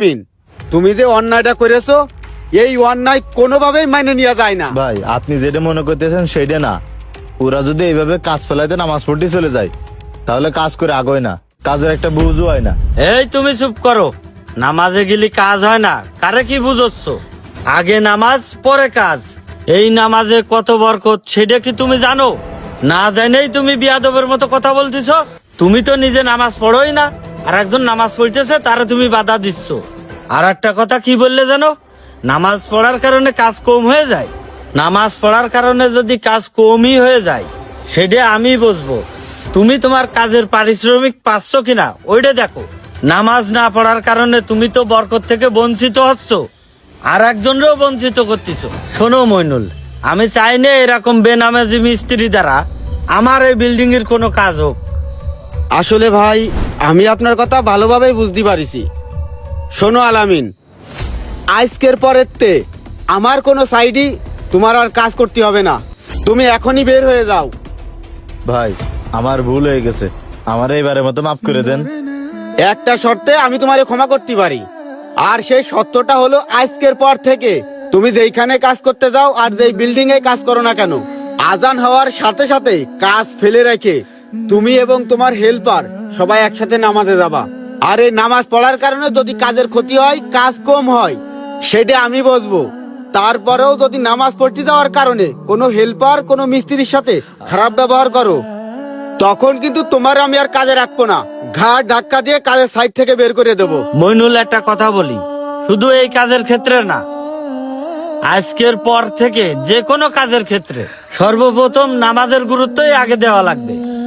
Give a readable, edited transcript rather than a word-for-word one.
মিন, তুমি যে অন্যায়টা করেছো এই অন্যায় কোনোভাবেই মাইনে নেওয়া যায় না। ভাই আপনি যেটা মনে করতেছেন সেটা না। ওরা যদি এইভাবে কাজ ফেলাইতে নামাজ পড়তে চলে যায় তাহলে কাজ করে আಗೋয় না, কাজের একটা বুঝও হয় না। এই তুমি চুপ করো। নামাজে গেলে কাজ হয় না, কারে কি বুঝোচ্ছ? আগে নামাজ পরে কাজ। এই নামাজে কত বরকত সেটা কি তুমি জানো? না জানেই তুমি বিয়াদবের মতো কথা বলতেছ। তুমি তো নিজে নামাজ পড়োই না, আর একজন নামাজ পড়তেছে তারে তুমি বাধা দিচ্ছ। আর একটা কথা কি বললে জানো? নামাজ পড়ার কারণে কাজ কম হয়ে যায়। নামাজ পড়ার কারণে যদি কাজ কমই হয়ে যায় সেটা আমি বুঝবো। তুমি তোমার কাজের পারিশ্রমিক পাচ্ছ কিনা ওইটা দেখো। নামাজ না পড়ার কারণে তুমি তো বরকত থেকে বঞ্চিত হচ্ছ, আর একজনেরও বঞ্চিত করতেছ। শোনো মইনুল, আমি চাই না এরকম বেনামাজি মিস্ত্রি দ্বারা আমার এই বিল্ডিং এর কোনো কাজ হোক। আসলে ভাই আমি আপনার কথা ভালোভাবেই বুঝতে পারিছি। শোনো আলামিন, আজকের পরেতে আমার কোনো সাইডই তোমার আর কাজ করতে হবে না। তুমি এখনই বের হয়ে যাও। ভাই আমার ভুল হয়ে গেছে, আমার এইবারের মতো মাফ করে দেন। একটা শর্তে আমি তোমারে ক্ষমা করতে পারি, আর সেই সত্যটা হলো আজকের পর থেকে তুমি যেইখানে কাজ করতে যাও আর যেই বিল্ডিং এ কাজ করো না কেন, আজান হওয়ার সাথে সাথে কাজ ফেলে রেখে তুমি এবং তোমার হেল্পার সবাই একসাথে নামাজে যাবা। আর এই নামাজ পড়ার কারণে যদি কাজের ক্ষতি হয়, কাজ কম হয়, সেটা আমি বুঝবো। তারপরেও যদি নামাজ পড়তে যাওয়ার কারণে কোনো হেল্পার কোনো মিস্ত্রির সাথে খারাপ ব্যবহার করো, তখন কিন্তু তোমার আমি আর কাজে রাখবো না। ঘাট ধাক্কা দিয়ে কাজের সাইড থেকে বের করে দেবো। মইনুল, একটা কথা বলি, শুধু এই কাজের ক্ষেত্রে না, আজকের পর থেকে যে কোনো কাজের ক্ষেত্রে সর্বপ্রথম নামাজের গুরুত্বই আগে দেওয়া লাগবে।